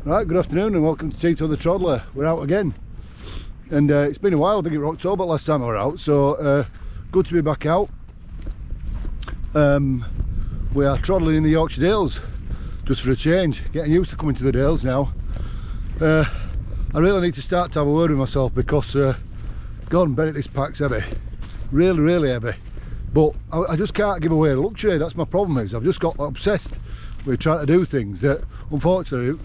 Right, good afternoon and welcome to Tito the Troddler. We're out again, and it's been a while. I think it was October last time I was out, so good to be back out. We are troddling in the Yorkshire Dales just for a change, getting used to coming to the Dales now. I really need to start to have a word with myself because God, Bennett, this pack's heavy, really heavy, but I just can't give away the luxury. That's my problem. Is I've just got obsessed with trying to do things that unfortunately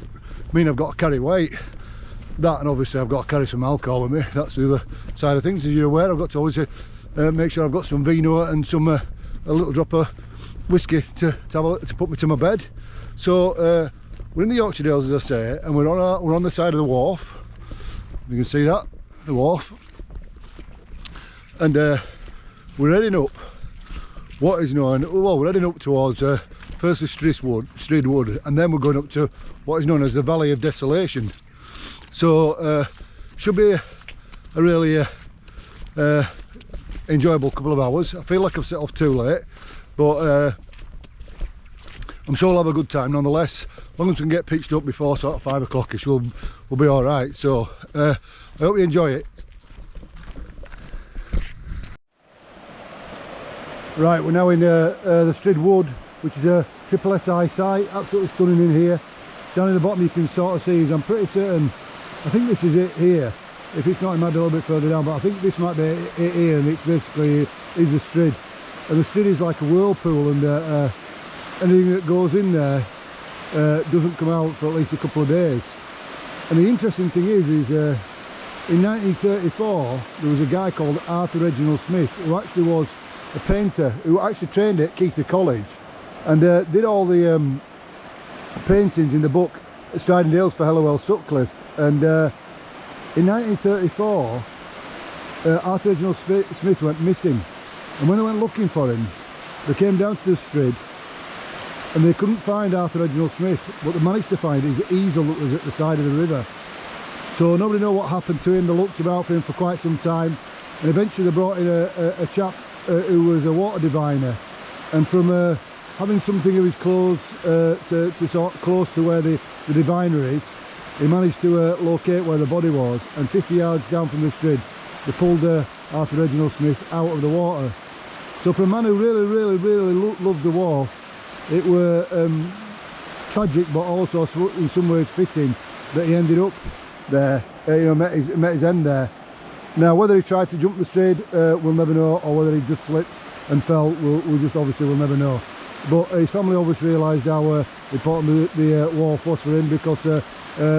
mean I've got to carry weight. That, and obviously I've got to carry some alcohol with me. That's the other side of things. As you're aware, I've got to always make sure I've got some vino and some a little drop of whiskey to put me to my bed. So we're in the Yorkshire Dales, as I say, and we're on the side of the wharf. You can see that, the wharf, and we're heading up what is known. Well, we're heading up towards firstly Strid Wood, and then we're going up to what is known as the Valley of Desolation. So should be a really enjoyable couple of hours. I feel like I've set off too late, but I'm sure we'll have a good time nonetheless. As long as we can get pitched up before sort of 5 o'clock-ish, we'll be all right. So I hope you enjoy it. Right, we're now in the Strid Wood, which is a triple SI site. Absolutely stunning in here. Down in the bottom you can sort of see, I'm pretty certain, I think this is it here. If it's not, it might be a little bit further down, but I think this might be it here, and it's basically is the Strid. And the Strid is like a whirlpool, and anything that goes in there doesn't come out for at least a couple of days. And the interesting thing is in 1934 there was a guy called Arthur Reginald Smith, who actually was a painter, who actually trained at Keighley College and did all the paintings in the book Strid Dales for Hellawell Sutcliffe. And in 1934 Arthur Reginald Smith went missing, and when they went looking for him they came down to the Strid and they couldn't find Arthur Reginald Smith, but they managed to find his easel that was at the side of the river. So nobody knew what happened to him. They looked about for him for quite some time, and eventually they brought in a chap who was a water diviner, and from having something of his clothes to sort of close to where the diviner is, he managed to locate where the body was, and 50 yards down from the Strid they pulled Arthur Reginald Smith out of the water. So for a man who really loved the wharf, it were tragic, but also in some ways fitting that he ended up there, met his end there. Now whether he tried to jump the Strid we'll never know, or whether he just slipped and fell, we'll never know. But his family obviously realised how important the wharf was for him, because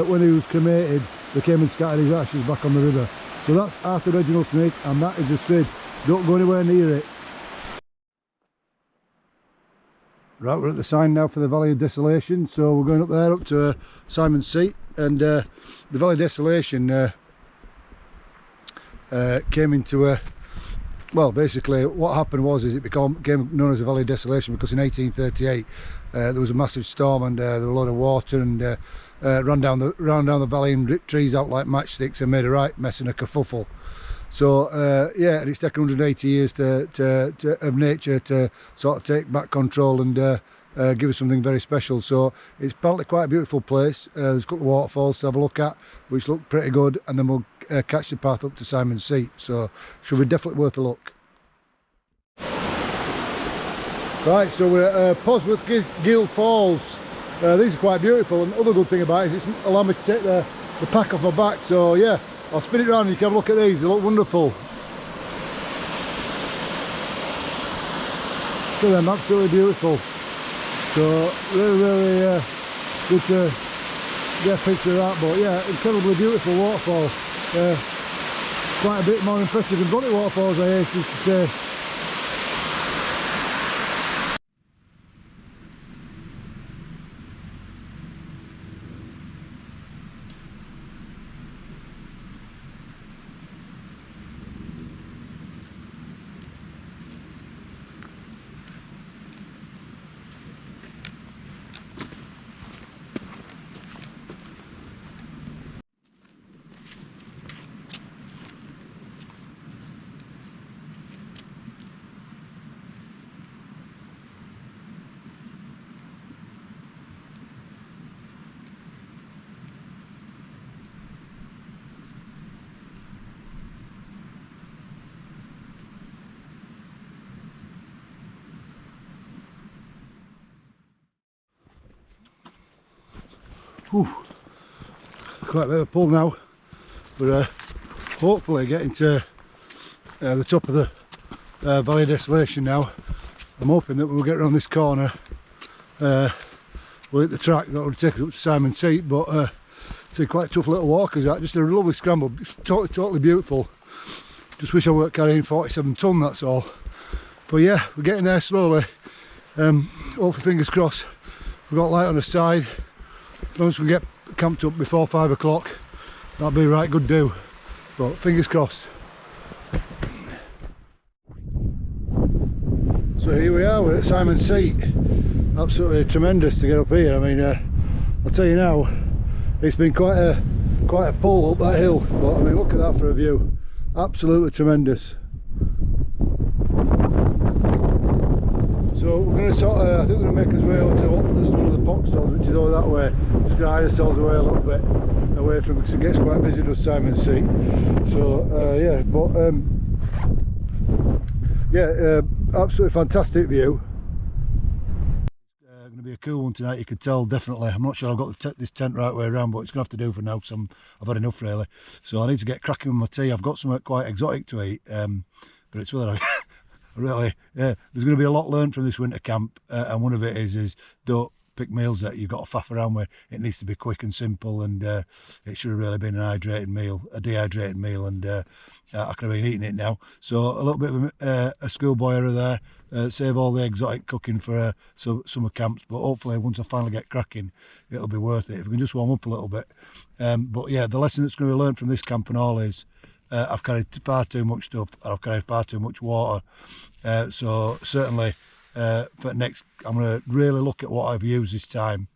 when he was cremated they came and scattered his ashes back on the river. So that's Arthur Reginald Smith, and that is the Strid. Don't go anywhere near it. Right, we're at the sign now for the Valley of Desolation, so we're going up there, up to Simons Seat, and the Valley of Desolation came into well, basically what happened was it became known as the Valley of Desolation because in 1838 there was a massive storm, and there were a lot of water, and ran down the valley and ripped trees out like matchsticks and made a right mess and a kerfuffle. So yeah, and it's taken 180 years of nature to sort of take back control and give us something very special. So it's apparently quite a beautiful place. There's a couple of waterfalls to have a look at, which look pretty good, and then we'll catch the path up to Simons Seat. So should be definitely worth a look. Right, so we're at Posworth Gill Falls. These are quite beautiful, and the other good thing about it is it's allowed me to take the pack off my back. So yeah, I'll spin it around and you can have a look at these. They look wonderful. Look at them, absolutely beautiful. So really good to get a picture of that. But yeah, incredibly beautiful waterfall. Quite a bit more impressive than Bunny waterfalls, I hasten to say. Whew. Quite a bit of a pull now. We're hopefully getting to the top of the Valley of Desolation now. I'm hoping that we'll get around this corner. We'll hit the track that will take us up to Simons Seat, but it's quite a tough little walk, is that? Just a lovely scramble. It's totally beautiful. Just wish I weren't carrying 47 tonne, that's all. But yeah, we're getting there slowly. Hopefully, fingers crossed, we've got light on the side. As long as we get camped up before 5 o'clock, that'll be a right good do. But fingers crossed. So here we are, we're at Simons Seat. Absolutely tremendous to get up here. I mean, I'll tell you now, it's been quite a pull up that hill. But I mean, look at that for a view. Absolutely tremendous. So we're going to I think we're going to make us way over to one of the box stalls, which is over that way. Just going to hide ourselves away a little bit away from it, because it gets quite busy, does Simons Seat. So yeah, but yeah, absolutely fantastic view. Going to be a cool one tonight, you can tell, definitely. I'm not sure I've got this tent right way around, but it's going to have to do for now, because I've had enough really. So I need to get cracking with my tea. I've got something quite exotic to eat, but it's whether I really, yeah, there's going to be a lot learned from this winter camp, and one of it is don't pick meals that you've got to faff around with. It needs to be quick and simple, and it should have really been a dehydrated meal, and I could have been eating it now. So a little bit of a schoolboy error there. Save all the exotic cooking for summer camps, but hopefully once I finally get cracking, it'll be worth it if we can just warm up a little bit. But yeah, the lesson that's going to be learned from this camp and all is I've carried far too much stuff, and I've carried far too much water. So certainly for next, I'm going to really look at what I've used this time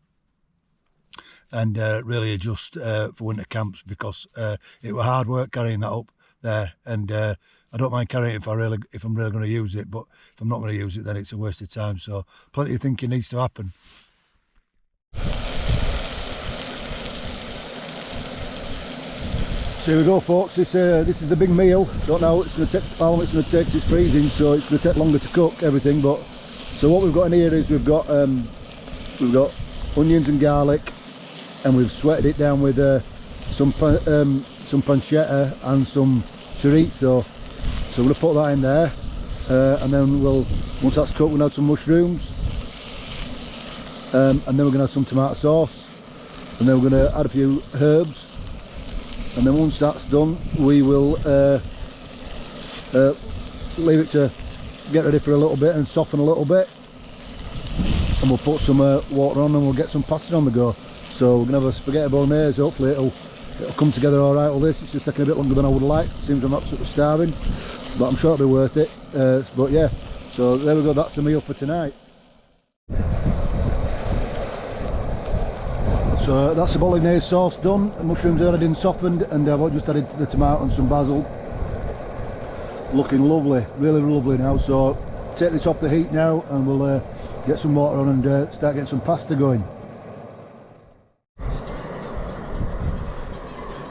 and really adjust for winter camps, because it was hard work carrying that up there, and I don't mind carrying it if I'm really going to use it, but if I'm not going to use it, then it's a waste of time. So plenty of thinking needs to happen. So here we go, folks. This is the big meal. Don't know how long it's going to take. It's freezing, so it's going to take longer to cook everything. But so what we've got in here is we've got onions and garlic, and we've sweated it down with some pancetta and some chorizo. So we're going to put that in there, and then once that's cooked, we'll add some mushrooms, and then we're going to add some tomato sauce, and then we're going to add a few herbs. And then once that's done, we will leave it to get ready for a little bit and soften a little bit, and we'll put some water on, and we'll get some pasta on the go. So we're gonna have a spaghetti bolognese. Hopefully it'll come together all right. All this, it's just taking a bit longer than I would like. It seems I'm absolutely starving, but I'm sure it'll be worth it. But yeah, so there we go. That's the meal for tonight. So that's the bolognese sauce done. The mushrooms are added and softened, and I've just added the tomato and some basil. Looking lovely, really lovely now. So take this off the heat now, and we'll get some water on and start getting some pasta going.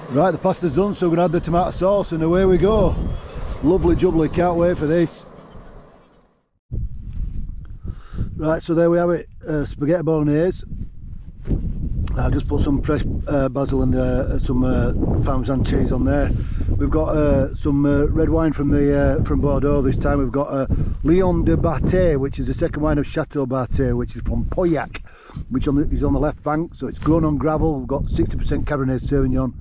Right, the pasta's done, so we're going to add the tomato sauce, and away we go. Lovely jubbly, can't wait for this. Right, so there we have it, spaghetti bolognese. I'll just put some fresh basil and some Parmesan cheese on there. We've got some red wine from Bordeaux this time. We've got Lion de Barthé, which is the second wine of Chateau Barthé, which is from Pauillac, which is on the left bank. So it's grown on gravel. We've got 60% Cabernet Sauvignon,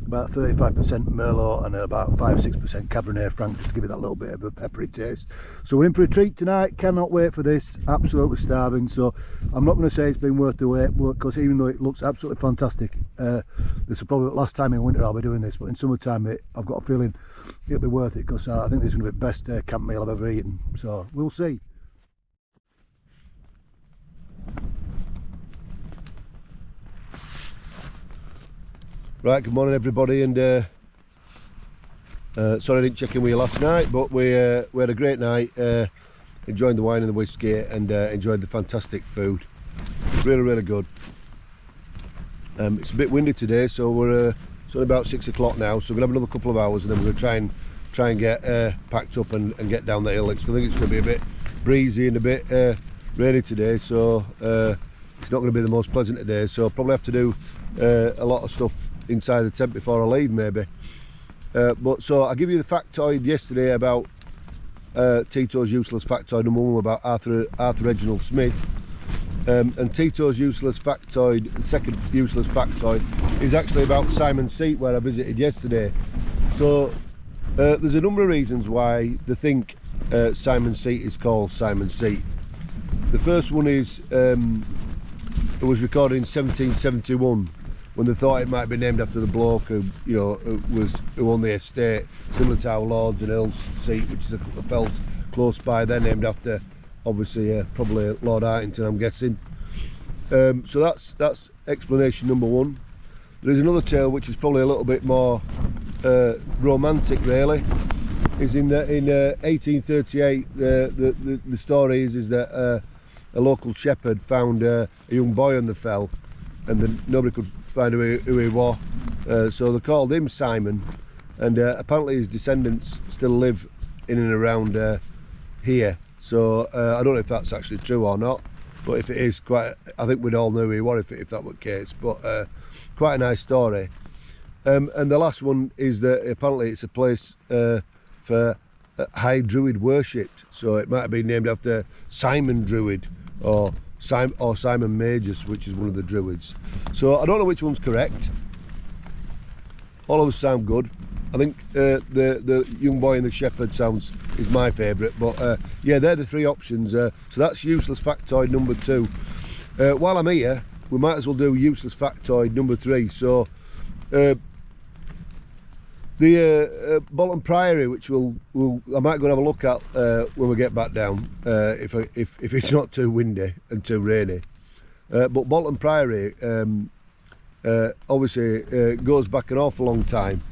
about 35% Merlot, and about 5-6% Cabernet Franc, just to give it that little bit of a peppery taste. So we're in for a treat tonight. Cannot wait for this. Absolutely starving. So I'm not going to say it's been worth the wait, because even though it looks absolutely fantastic, this is probably the last time in winter I'll be doing this, but in summertime I've got a feeling it'll be worth it, because I think this is going to be the best camp meal I've ever eaten. So we'll see. Right, good morning everybody, and sorry I didn't check in with you last night, but we had a great night, enjoying the wine and the whiskey, and enjoyed the fantastic food. Really good. It's a bit windy today, so it's only about 6 o'clock now, so we're going to have another couple of hours, and then we're going to try and get packed up and get down the hill. I think it's going to be a bit breezy and a bit rainy today, so it's not going to be the most pleasant today, so I'll probably have to do a lot of stuff inside the tent before I leave, maybe. But so I give you the factoid yesterday about Tito's useless factoid number 1 about Arthur Reginald Smith, and Tito's useless factoid, the second useless factoid, is actually about Simons Seat, where I visited yesterday. So there's a number of reasons why they think Simons Seat is called Simons Seat. The first one is it was recorded in 1771 when they thought it might be named after the bloke who, you know, who owned the estate, similar to our Lords and Earls Seat, which is a couple of fells close by. They're named after, obviously, probably Lord Hartington, I'm guessing. So that's explanation number 1. There is another tale which is probably a little bit more romantic, really. Is in 1838. The story is that a local shepherd found a young boy on the fell, and then nobody could find who he was. So they called him Simon, and apparently his descendants still live in and around here. So I don't know if that's actually true or not, but if it is, I think we'd all know who he was if that were the case. But quite a nice story. And the last one is that apparently it's a place for high druid worshipped, so it might have been named after Simon Druid or Simon Magus, which is one of the druids. So I don't know which one's correct. All of us sound good. I think the young boy and the shepherd is my favourite, but yeah, they're the 3 options. So that's useless factoid number 2. While I'm here, we might as well do useless factoid number 3. So the Bolton Priory, which I might go and have a look at when we get back down, if it's not too windy and too rainy. But Bolton Priory obviously goes back an awful long time.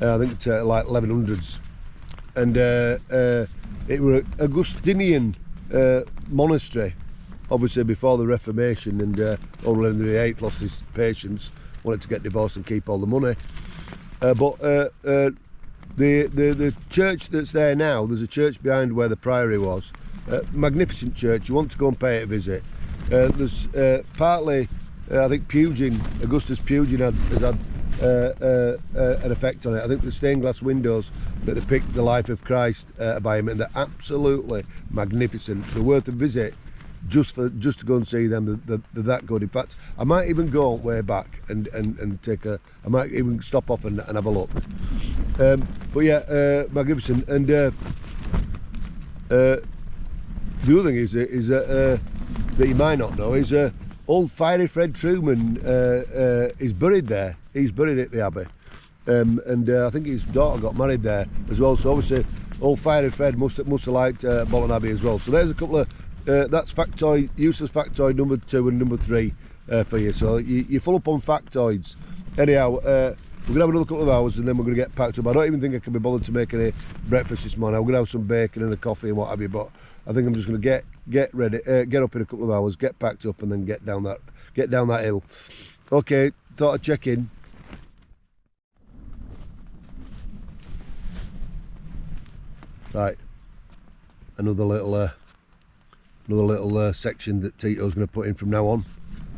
I think it's like 1100s, and it was an Augustinian monastery, obviously before the Reformation, and Henry VIII lost his patience, wanted to get divorced and keep all the money. But the church that's there now, there's a church behind where the priory was. Magnificent church. You want to go and pay it a visit. There's partly, I think Augustus Pugin has had an effect on it. I think the stained glass windows that depict the life of Christ by him, and they're absolutely magnificent. They're worth a visit just to go and see them. They're that good. In fact, I might even go way back and take I might even stop off and have a look. But yeah, magnificent. And the other thing is that you might not know is old Fiery Fred Truman is buried there. He's buried at the Abbey, and I think his daughter got married there as well. So obviously, old Fiery Fred must have liked Bolton Abbey as well. So there's a couple of that's useless factoid number 2 and number 3 for you. So you're full up on factoids. Anyhow, we're gonna have another couple of hours and then we're gonna get packed up. I don't even think I can be bothered to make any breakfast this morning. I'm gonna have some bacon and a coffee and what have you, but I think I'm just gonna get ready, get up in a couple of hours, get packed up, and then get down that hill. Okay, thought I'd check in. Right, another little section that Tito's going to put in from now on.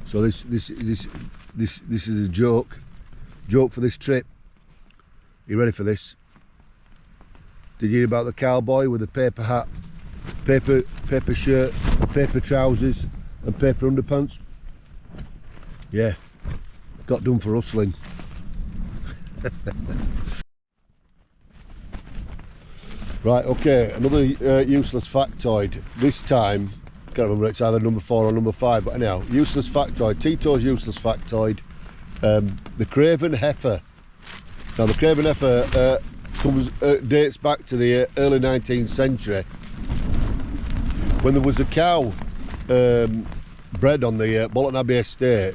So this is a joke for this trip. You ready for this? Did you hear about the cowboy with a paper hat, paper shirt, paper trousers, and paper underpants? Yeah, got done for hustling. Right, okay, another useless factoid. This time, I can't remember, it's either number 4 or number 5, but anyhow, useless factoid. Tito's useless factoid. The Craven Heifer. Now, the Craven Heifer dates back to the early 19th century when there was a cow bred on the Bolton Abbey estate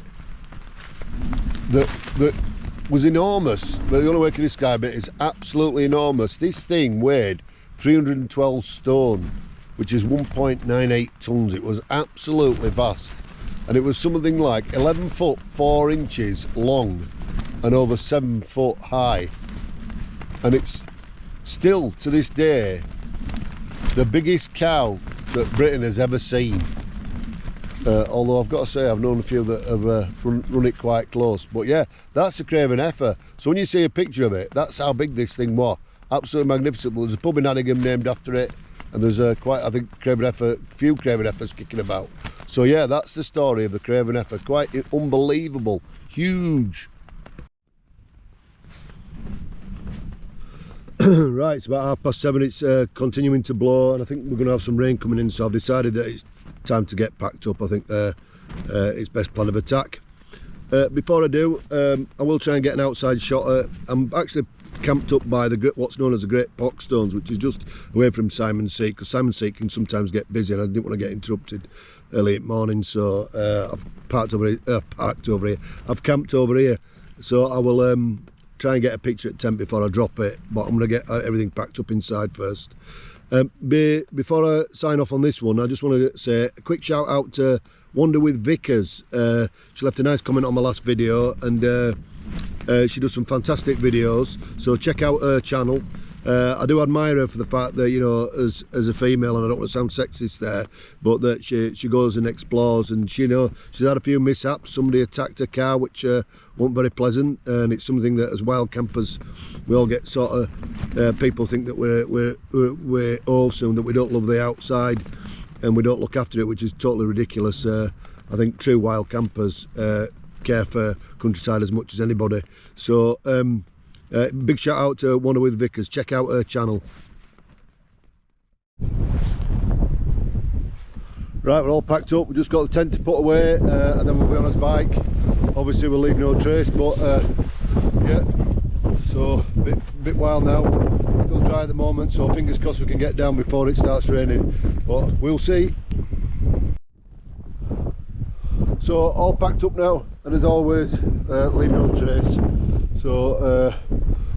that was enormous. The only way I can describe it is absolutely enormous. This thing weighed 312 stone, which is 1.98 tons. It was absolutely vast, and it was something like 11 foot 4 inches long and over 7 foot high, and it's still to this day the biggest cow that Britain has ever seen. although I've got to say I've known a few that have run it quite close. But yeah, that's a Craven Heifer. So when you see a picture of it, that's how big this thing was. Absolutely magnificent. There's a pub in Anningham named after it, and there's quite, I think, few Craven Heifers kicking about. So yeah, that's the story of the Craven Heifer. Quite unbelievable, huge. Right, it's about 7:30. It's continuing to blow, and I think we're going to have some rain coming in. So I've decided that it's time to get packed up. I think it's best plan of attack. Before I do, I will try and get an outside shot. I'm actually camped up by what's known as the Great Pockstones, which is just away from Simons Seat, because Simons Seat can sometimes get busy, and I didn't want to get interrupted early in the morning. So I've parked over here. I've camped over here, so I will try and get a picture at tent before I drop it, but I'm going to get everything packed up inside first. Before I sign off on this one, I just want to say a quick shout out to Wander with Vickers. She left a nice comment on my last video, and she does some fantastic videos, so check out her channel. I do admire her for the fact that, you know, as a female, and I don't want to sound sexist there, but that she goes and explores, and she's had a few mishaps. Somebody attacked her car, which weren't very pleasant, and it's something that as wild campers we all get sort of people think that we're awesome, that we don't love the outside and we don't look after it, which is totally ridiculous. I think true wild campers care for countryside as much as anybody. So big shout out to Wander with Vickers. Check out her channel. Right, we're all packed up. We just got the tent to put away, and then we'll be on his bike. Obviously we'll leave no trace, but yeah, so bit wild now, but still dry at the moment, so fingers crossed we can get down before it starts raining, but we'll see. So all packed up now, and as always, leave no trace. So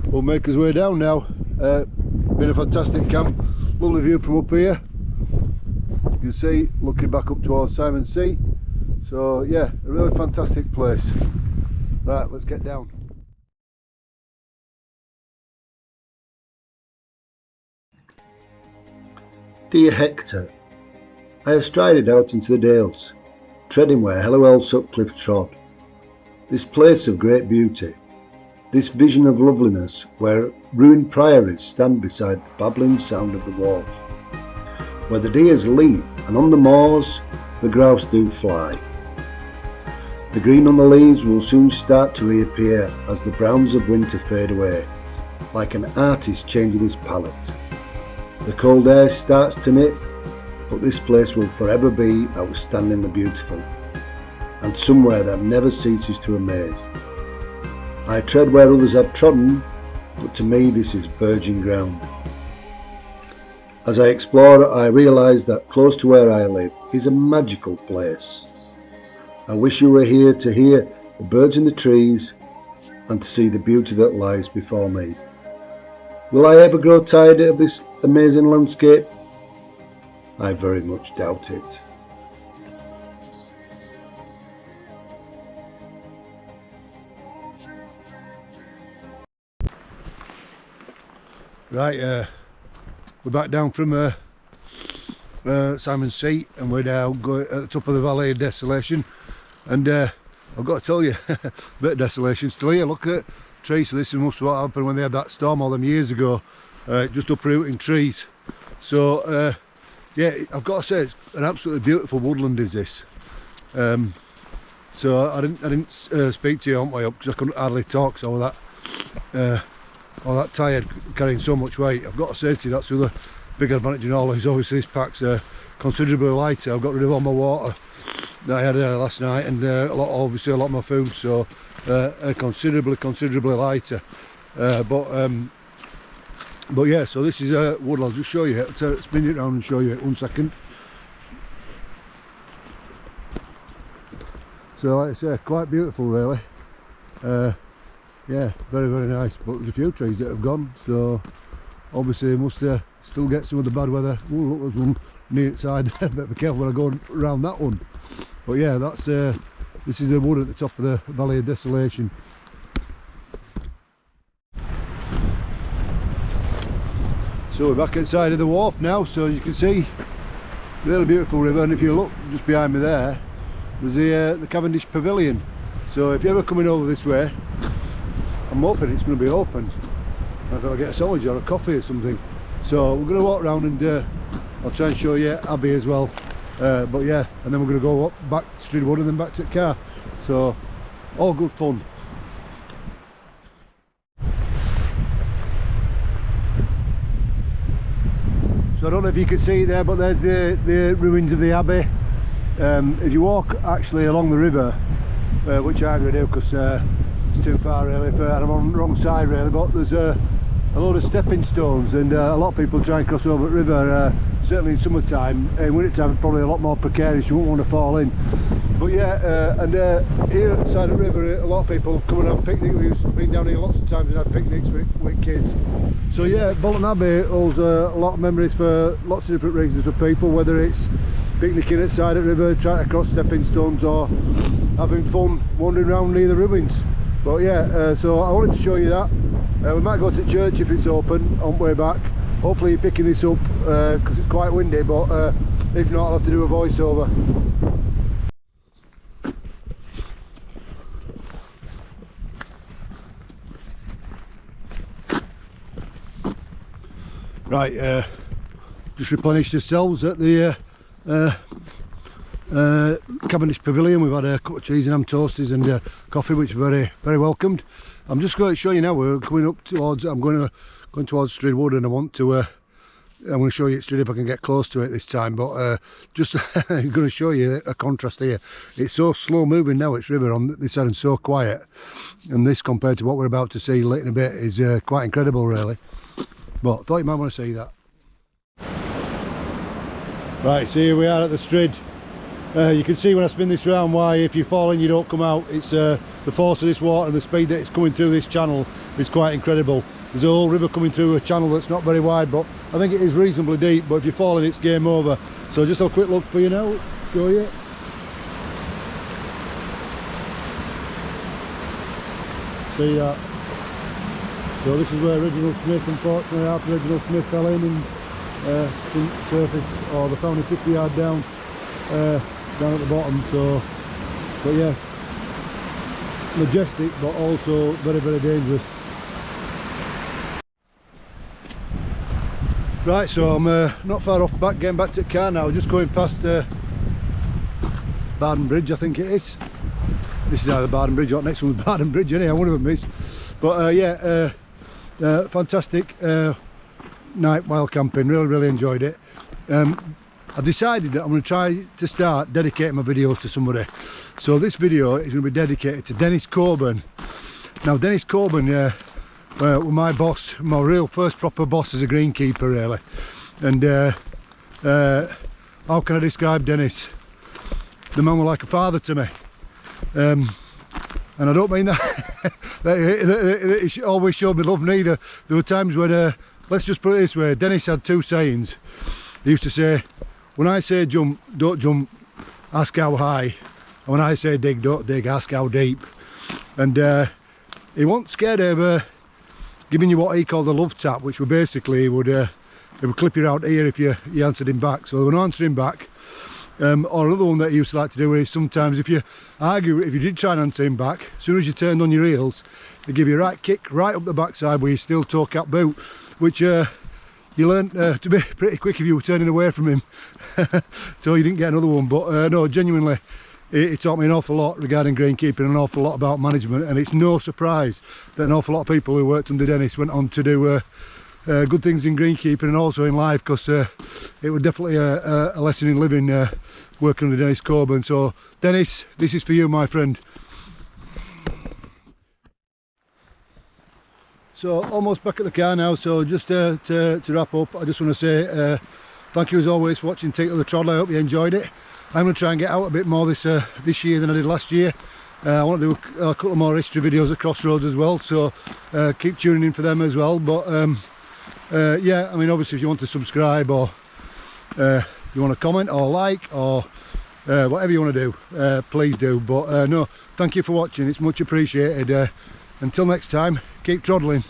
we'll make our way down now. Been a fantastic camp, lovely view from up here. You can see, looking back up towards Simons Seat. So yeah, a really fantastic place. Right, let's get down. Dear Hector, I have strided out into the dales, treading where Hello Sutcliffe trod. This place of great beauty, this vision of loveliness where ruined priories stand beside the babbling sound of the wharf, where the deers leap and on the moors the grouse do fly. The green on the leaves will soon start to reappear as the browns of winter fade away, like an artist changing his palette. The cold air starts to nip, but this place will forever be outstandingly beautiful, and somewhere that never ceases to amaze. I tread where others have trodden, but to me this is virgin ground. As I explore, I realise that close to where I live is a magical place. I wish you were here to hear the birds in the trees and to see the beauty that lies before me. Will I ever grow tired of this amazing landscape? I very much doubt it. Right, we're back down from Simons Seat, and we're now going at the top of the Valley of Desolation, and I've got to tell you, a bit of desolation still here. Look at trees. So this must be what happened when they had that storm all them years ago, just uprooting trees. So yeah, I've got to say it's an absolutely beautiful woodland is this. So I didn't speak to you on my up because I couldn't hardly talk, so all that tired carrying so much weight. I've got to say to you, that's the other big advantage in all is obviously this pack's considerably lighter. I've got rid of all my water that I had last night, and obviously a lot of my food, so considerably lighter. But yeah, so this is wood. I'll just show you it. I'll spin it around and show you it. 1 second. So like I say, quite beautiful really. Yeah, very nice, but there's a few trees that have gone, so obviously we must still get some of the bad weather. Oh look, there's one near inside there, better be careful when I go around that one. But yeah, that's this is the wood at the top of the Valley of Desolation. So we're back inside of the wharf now, so as you can see, really beautiful river, and if you look just behind me there, there's the Cavendish Pavilion. So if you're ever coming over this way, I'm hoping it's going to be open. I've got to get a sandwich or a coffee or something. So we're going to walk around and I'll try and show you Abbey as well. But yeah, and then we're going to go up back to Strid Wood and then back to the car. So all good fun. So I don't know if you can see it there, but there's the ruins of the Abbey. If you walk actually along the river, which I'm going to do because it's too far really, and I'm on the wrong side really, but there's a load of stepping stones, and a lot of people try and cross over the river, certainly in summertime. In winter time probably a lot more precarious, you won't want to fall in. But yeah, and here at the side of the river a lot of people come and have picnics. We've been down here lots of times and had picnics with kids. So yeah, Bolton Abbey holds a lot of memories for lots of different reasons for people, whether it's picnicking at the side of the river, trying to cross stepping stones, or having fun wandering around near the ruins. But yeah, so I wanted to show you that. We might go to church if it's open on the way back. Hopefully you're picking this up because it's quite windy, but if not I'll have to do a voiceover. Right, just replenished ourselves at the Cavendish Pavilion. We've had a cup of cheese and ham toasties and coffee, which is very welcomed. I'm just going to show you now. We're coming up towards. I'm going towards Strid Wood, and I want to. I'm going to show you Strid if I can get close to it this time. But just I'm going to show you a contrast here. It's so slow moving now. It's river on this side and so quiet, and this compared to what we're about to see later in a bit is quite incredible, really. But I thought you might want to see that. Right, so here we are at the Strid. You can see when I spin this round why if you fall in you don't come out. It's the force of this water and the speed that it's coming through this channel is quite incredible. There's a whole river coming through a channel that's not very wide, but I think it is reasonably deep, but if you fall in it's game over. So just a quick look for you now, show you. See that? So this is where Reginald Smith, unfortunately after Reginald Smith fell in and didn't surface, or they found him 50 yards down at the bottom. So, but yeah, majestic but also very dangerous. Right, so I'm not far off back, getting back to the car now, just going past Barden Bridge, I think it is. This is either Barden Bridge or next one's Barden Bridge anyhow, one of them is. But yeah, fantastic night while camping, really enjoyed it. I've decided that I'm going to try to start dedicating my videos to somebody. So this video is going to be dedicated to Dennis Coburn. Now Dennis Coburn was my boss, my real first proper boss as a greenkeeper really. And how can I describe Dennis? The man was like a father to me. And I don't mean that he always showed me love neither. There were times when, let's just put it this way, Dennis had two sayings. He used to say, when I say jump, don't jump, ask how high. And when I say dig, don't dig, ask how deep. And he wasn't scared of giving you what he called the love tap, which were basically, he would clip you around here if you answered him back. So when answering back, or another one that he used to like to do is sometimes if you argue, if you did try and answer him back, as soon as you turned on your heels, he'd give you a right kick right up the backside where you still toe cap boot, which you learned to be pretty quick if you were turning away from him. So you didn't get another one. But no, genuinely, it taught me an awful lot regarding greenkeeping, an awful lot about management, and it's no surprise that an awful lot of people who worked under Dennis went on to do good things in greenkeeping and also in life, because it was definitely a lesson in living working under Dennis Coburn. So Dennis, this is for you, my friend. So almost back at the car now, so just to wrap up, I just want to say thank you as always for watching Take to the Trod. I hope you enjoyed it. I'm going to try and get out a bit more this year than I did last year. I want to do a couple more history videos at Crossroads as well, so keep tuning in for them as well. But yeah, I mean, obviously if you want to subscribe or you want to comment or like or whatever you want to do, please do. But no, thank you for watching, it's much appreciated. Until next time, keep troddling.